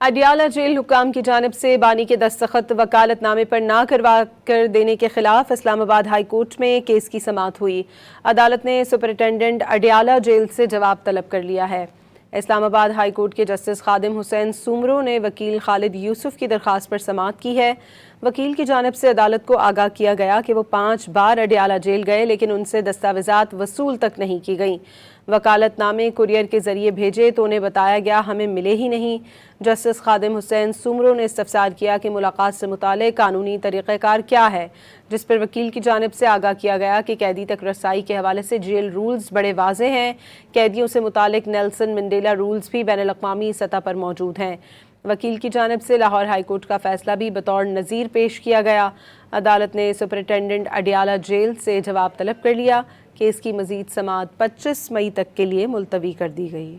Adiala jail हुक्काम की जानिब से बानी के दस्तखत वकालत नामे पर ना करवा कर देने के खिलाफ इस्लामाबाद हाई कोर्ट में केस की समाअत हुई। अदालत ने सुपरिटेंडेंट अडियाला जेल से जवाब तलब कर लिया है। इस्लामाबाद हाई कोर्ट के जस्टिस खादिम हुसैन सुमरो ने वकील खालिद यूसुफ की दरख्वास्त पर समाअत की है। वकील की जानिब से अदालत को आगाह किया गया कि वो 5 बार अडियाला जेल गए लेकिन उनसे दस्तावेजात वसूल तक नहीं की गईं। वकालतनामे कुरियर के जरिए भेजे तो उन्हें बताया गया हमें मिले ही नहीं। जस्टिस खादिम हुसैन सुमरो ने इस्तफसार किया कि मुलाकात से मुतालिक कानूनी तरीक़ेकार क्या है, जिस पर वकील की जानिब से आगाह किया गया कि कैदी तक रसाई के हवाले से जेल रूल्स बड़े वाज़ेह हैं। कैदियों से मुतालिक नेल्सन मंडेला रूल्स भी बैनुल अक़वामी सतह पर मौजूद हैं। वकील की जानिब से लाहौर हाई कोर्ट का फैसला भी बतौर नज़ीर पेश किया गया। अदालत ने सुपरिटेंडेंट अडियाला जेल से जवाब तलब कर लिया। केस की मज़ीद समाअत 25 मई तक के लिए मुलतवी कर दी गई।